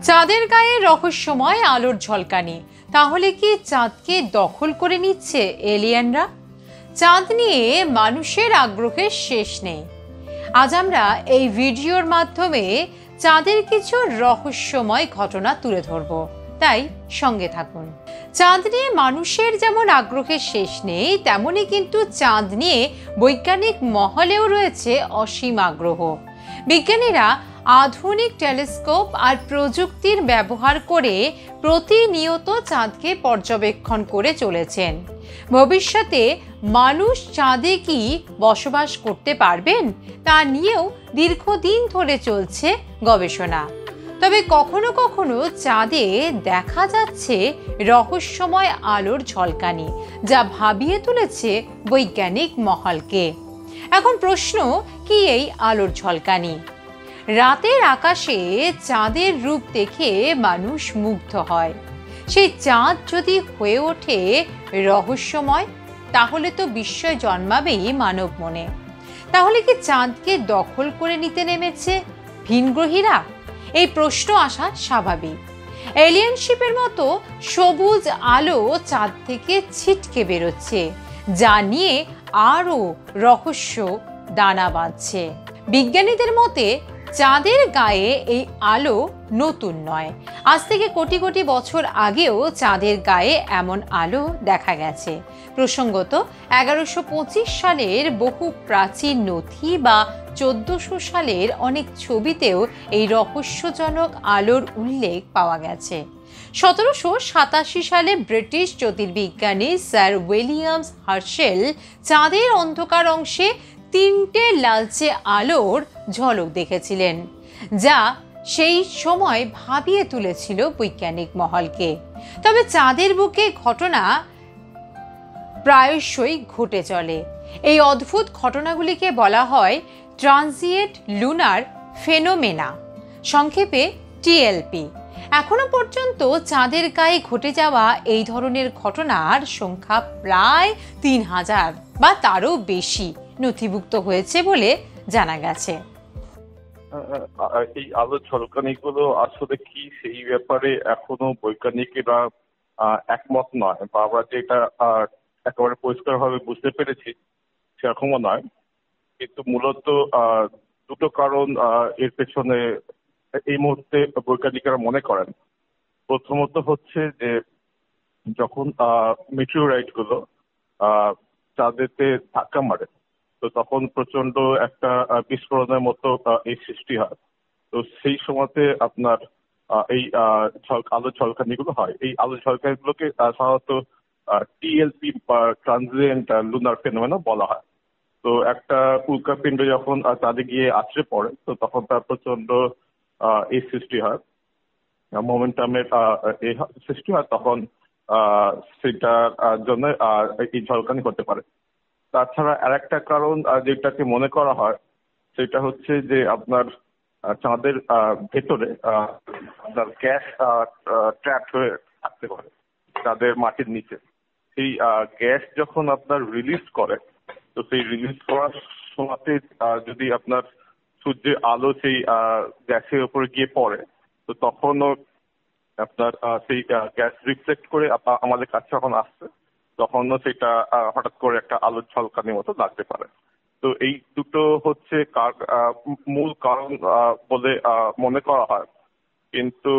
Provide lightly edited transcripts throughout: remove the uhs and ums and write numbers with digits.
চাঁদের গায়ে রহস্যময় আলোর ঝলকানি। তাহলে কি চাঁদকে দখল করে নিচ্ছে এলিয়েনরা? চাঁদ নিয়ে মানুষের আগ্রহের শেষ নেই। আজ আমরা এই ভিডিওর মাধ্যমে চাঁদের কিছু রহস্যময় ঘটনা তুলে ধরব, তাই সঙ্গে থাকুন। চাঁদ নিয়ে মানুষের যেমন আগ্রহের শেষ নেই, তেমনি কিন্তু চাঁদ নিয়ে বৈজ্ঞানিক মহলেও রয়েছে অসীম আগ্রহ। বিজ্ঞানীরা আধুনিক টেলিস্কোপ আর প্রযুক্তির ব্যবহার করে প্রতিনিয়ত চাঁদকে পর্যবেক্ষণ করে চলেছেন। ভবিষ্যতে মানুষ চাঁদে কি বসবাস করতে পারবেন তা নিয়েও দীর্ঘদিন ধরে চলছে গবেষণা। তবে কখনো কখনো চাঁদে দেখা যাচ্ছে রহস্যময় আলোর ঝলকানি, যা ভাবিয়ে তুলেছে বৈজ্ঞানিক মহলকে। এখন প্রশ্ন, কি এই আলোর ঝলকানি? রাতের আকাশে চাঁদের রূপ দেখে মানুষ মুগ্ধ হয়। সেই চাঁদ যদি হয়ে ওঠে রহস্যময়, তাহলে তো বিস্ময় জন্মাবেই মানব মনে। তাহলে কি চাঁদকে দখল করে নিতে নেমেছে ভিনগ্রহীরা? এই প্রশ্ন আসা স্বাভাবিক। এলিয়েনশিপের মতো সবুজ আলো চাঁদ থেকে ছিটকে বেরোচ্ছে, যা নিয়ে আরো রহস্য দানা বাঁধছে। বিজ্ঞানীদের মতে চাঁদের গায়ে এই আলো নতুন নয়। আজ থেকে কোটি কোটি বছর আগেও চাঁদের গায়ে এমন আলো দেখা গেছে। প্রসঙ্গত 1125 সালের বহু প্রাচীন নথি বা 1400 সালের অনেক ছবিতেও এই রহস্যজনক আলোর উল্লেখ পাওয়া গেছে। 1787 সালে ব্রিটিশ জ্যোতির্বিজ্ঞানী স্যার উইলিয়ামস হার্শেল চাঁদের অন্ধকার অংশে 3টে লালচে আলোর ঝলক দেখেছিলেন, যা সেই সময় ভাবিয়ে তুলেছিল বৈজ্ঞানিক মহলকে। তবে চাঁদের বুকে ঘটনা প্রায়শই ঘটে চলে। এই অদ্ভুত ঘটনাগুলিকে বলা হয় ট্রানজিয়েন্ট লুনার ফেনোমেনা, সংক্ষেপে টিএলপি। এখনো পর্যন্ত চাঁদের গায়ে ঘটে যাওয়া এই ধরনের ঘটনার সংখ্যা প্রায় 3000 বা তারও বেশি নথিভুক্ত হয়েছে বলে জানা গেছে। এই আলোর ঝলকানিগুলো আসলে কি, সেই ব্যাপারে এখনো বৈজ্ঞানিকেরা একমত নয়, বা আমরা যেটা একেবারে পরিষ্কারভাবে বুঝতে পেরেছি সেরকমও নয়। কিন্তু মূলত দুটো কারণ এর পেছনে এই মুহূর্তে বৈজ্ঞানিকরা মনে করেন। প্রথমত হচ্ছে যে যখন মিটিওরাইট গুলো চাঁদেতে ধাক্কা মারে, তো তখন প্রচন্ড একটা বিস্ফোরণের মতো এই সৃষ্টি হয়। তো সেই সময়তে আপনার এই আলো ঝলকানিগুলো হয়। এই আলো ঝলকানিগুলোকে সাধারণত টিএলপি বা ট্রানজিয়েন্ট লুনার ফেনোমেনা বলা হয়। তো একটা উল্কাপিণ্ড যখন চাঁদে গিয়ে আছড়ে পড়ে, তো তখন তার প্রচন্ড এই সৃষ্টি হয়, মোমেন্টামের এই সৃষ্টি হয়। তখন সেটার জন্য এই ঝলকানি হতে পারে। তাছাড়া আরেকটা কারণ যেটাকে মনে করা হয়, সেটা হচ্ছে যে আপনার চাঁদের ভেতরে আপনার গ্যাস ট্র্যাপ হয়ে থাকতে পারে চাঁদের মাটির নিচে। সেই গ্যাস যখন আপনার রিলিজ করে, তো সেই রিলিজ করার সময়তে যদি আপনার সূর্যের আলো সেই গ্যাসের উপরে গিয়ে পড়ে, তো তখনও আপনার সেই গ্যাস রিফ্লেক্ট করে আমাদের কাছে যখন আসছে, তখনও সেটা হঠাৎ করে একটা আলোর ঝলকানির মতো লাগতে পারে। তো এই দুটো হচ্ছে মূল কারণ বলে মনে করা হয়। কিন্তু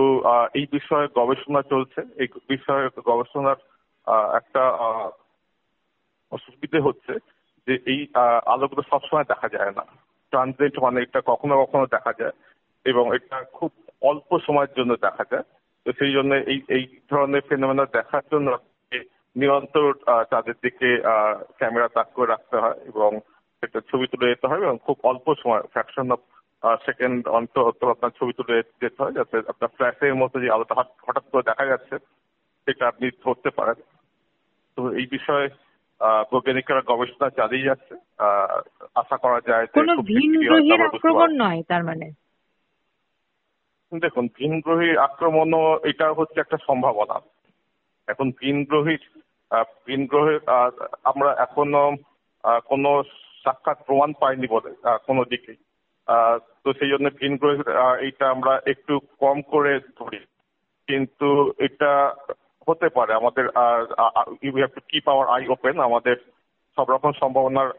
এই বিষয়ে গবেষণা চলছে। এই বিষয়ে গবেষণার একটা অসুবিধে হচ্ছে যে এই আলোগুলো সবসময় দেখা যায় না। ট্রানজিয়েন্ট মানে এটা কখনো কখনো দেখা যায়, এবং এটা খুব অল্প সময়ের জন্য দেখা যায়। তো সেই জন্য এই ধরনের ফেনোমেনা দেখার জন্য নিরন্তর তাদের দিকে ক্যামেরা তাক করে রাখতে হয়, এবং সেটা ছবি তুলে যেতে হয়, এবং খুব অল্প সময়, ফ্র্যাকশন অফ সেকেন্ড অন্তর আপনার ছবি তুলে যেতে হয়, যাতে আপনার ফ্ল্যাশের মতো যে আলোটা হঠাৎ করে দেখা যাচ্ছে সেটা আপনি ধরতে পারেন। তো এই বিষয়ে বৈজ্ঞানিকরা গবেষণা চালিয়ে যাচ্ছে। আশা করা যায় যে কোনো ভিনগ্রহীর আক্রমণ নয় তার মানে? দেখুন, ভিনগ্রহীর আক্রমণও এটা হচ্ছে একটা সম্ভাবনা। এখন ভিনগ্রহের আমরা এখনো কোনো সাক্ষাৎ প্রমাণ পাইনি বলে কোনো দিকেই। তো সেই জন্য ভিন গ্রহের এইটা আমরা একটু কম করে ধরি, কিন্তু এটা হতে পারে। আমাদের you have to keep our eye open, আমাদের সব রকম সম্ভাবনার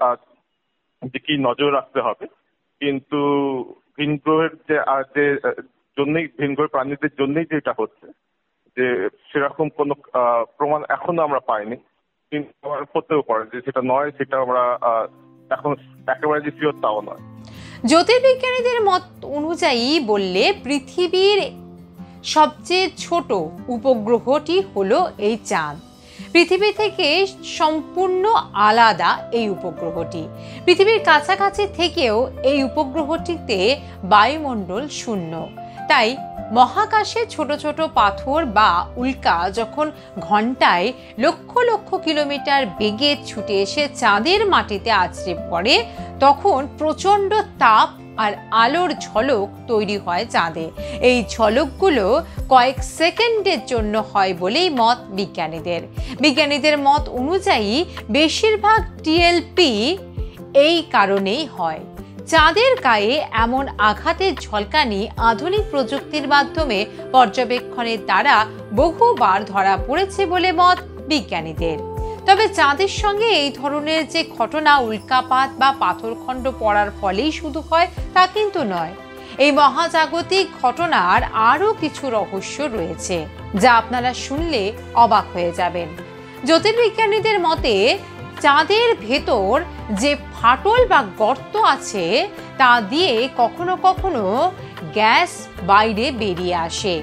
দিকে নজর রাখতে হবে। কিন্তু ভিন গ্রহের যে জন্যই, ভিন গ্রহের প্রাণীদের জন্যই যেটা হচ্ছে, যে সেরকম কোনো প্রমাণ এখনো আমরা পাইনি, কিন্তু আমার হতেও পারে যে সেটা নয়, সেটা আমরা এখন একেবারে যে শিওর তাও নয়। জ্যোতির্বিজ্ঞানীদের মত অনুযায়ী বললে পৃথিবীর সবচেয়ে ছোট উপগ্রহটি হলো এই চাঁদ। পৃথিবী থেকে সম্পূর্ণ আলাদা এই উপগ্রহটি। পৃথিবীর কাছাকাছি থেকেও এই উপগ্রহটিতে বায়ুমণ্ডল শূন্য। তাই মহাকাশে ছোট ছোট পাথর বা উল্কা যখন ঘন্টায় লক্ষ লক্ষ কিলোমিটার বেগে ছুটে এসে চাঁদের মাটিতে আছড়ে পড়ে, তখন প্রচণ্ড তাপ আর আলোর ঝলক তৈরি হয় চাঁদে। এই ঝলকগুলো কয়েক সেকেন্ডের জন্য হয় বলেই মত বিজ্ঞানীদের। বিজ্ঞানীদের মত অনুযায়ী বেশিরভাগ টিএলপি এই কারণেই হয়। চাঁদের গায়ে এমন আঘাতের ঝলকানি আধুনিক প্রযুক্তির মাধ্যমে পর্যবেক্ষণের দ্বারা বহুবার ধরা পড়েছে বলে মত বিজ্ঞানীদের। তবে চাঁদের সঙ্গে এই ধরনের যে ঘটনা, উল্কাপাত বা পাথরখণ্ড পড়ার ফলেই শুধু হয় তা কিন্তু নয়। এই মহাজাগতিক ঘটনার আরও কিছু রহস্য রয়েছে, যা আপনারা শুনলে অবাক হয়ে যাবেন। জ্যোতির্বিজ্ঞানীদের মতে চাঁদের ভেতর যে ফাটল বা গর্ত আছে, তা দিয়ে কখনো কখনো গ্যাস বাইরে বেরিয়ে আসে।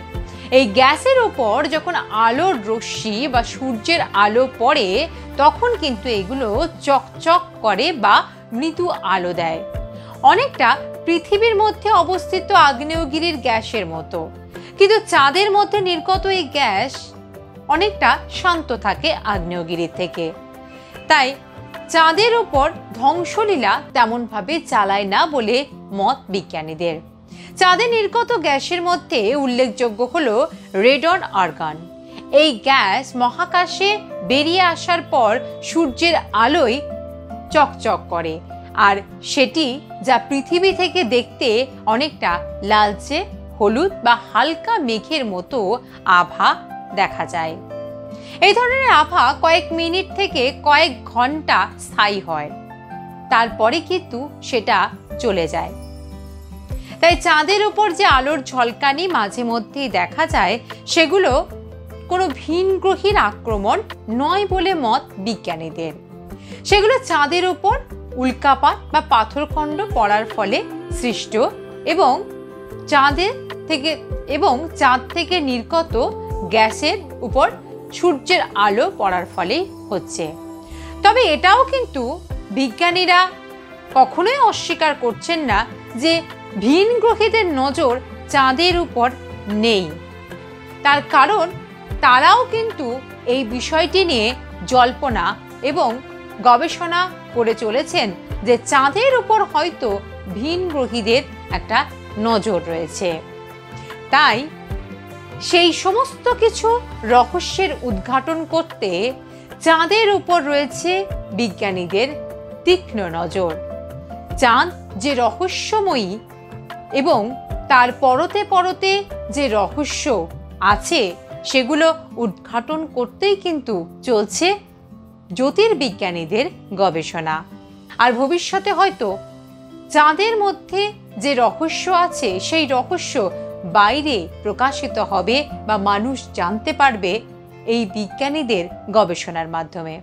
এই গ্যাসের ওপর যখন আলোর রশ্মি বা সূর্যের আলো পড়ে, তখন কিন্তু এগুলো চকচক করে বা মৃদু আলো দেয়, অনেকটা পৃথিবীর মধ্যে অবস্থিত আগ্নেয়গিরির গ্যাসের মতো। কিন্তু চাঁদের মধ্যে নির্গত এই গ্যাস অনেকটা শান্ত থাকে আগ্নেয়গিরি থেকে। তাই চাঁদের ওপর ধ্বংসলীলা তেমনভাবে চালায় না বলে মত বিজ্ঞানীদের। চাঁদে নির্গত গ্যাসের মধ্যে উল্লেখযোগ্য হলো রেডন আর্গন। এই গ্যাস মহাকাশে বেরিয়ে আসার পর সূর্যের আলোয় চকচক করে, আর সেটি যা পৃথিবী থেকে দেখতে অনেকটা লালচে হলুদ বা হালকা মেঘের মতো আভা দেখা যায়। এই ধরনের আভা কয়েক মিনিট থেকে কয়েক ঘন্টা স্থায়ী হয়, তারপরে কিন্তু সেটা চলে যায়। তাই চাঁদের উপর যে আলোর ঝলকানি মাঝে মধ্যেই দেখা যায়, সেগুলো কোনো ভিন গ্রহীর আক্রমণ নয় বলে মত বিজ্ঞানীদের। সেগুলো চাঁদের উপর উল্কাপাত বা পাথরখণ্ড পড়ার ফলে সৃষ্ট এবং চাঁদ থেকে নির্গত গ্যাসের উপর সূর্যের আলো পড়ার ফলে হচ্ছে। তবে এটাও কিন্তু বিজ্ঞানীরা কখনোই অস্বীকার করছেন না যে ভিন গ্রহীদের নজর চাঁদের উপর নেই। তার কারণ তারাও কিন্তু এই বিষয়টি নিয়ে জল্পনা এবং গবেষণা করে চলেছেন যে চাঁদের উপর হয়তো ভিন গ্রহীদের একটা নজর রয়েছে। তাই সেই সমস্ত কিছু রহস্যের উদ্ঘাটন করতে চাঁদের উপর রয়েছে বিজ্ঞানীদের তীক্ষ্ণ নজর। চাঁদ যে রহস্যময়ী এবং তার পরতে পরতে যে রহস্য আছে, সেগুলো উদ্ঘাটন করতেই কিন্তু চলছে জ্যোতির্বিজ্ঞানীদের গবেষণা। আর ভবিষ্যতে হয়তো চাঁদের মধ্যে যে রহস্য আছে, সেই রহস্য বাইরে প্রকাশিত হবে বা মানুষ জানতে পারবে এই বিজ্ঞানীদের গবেষণার মাধ্যমে।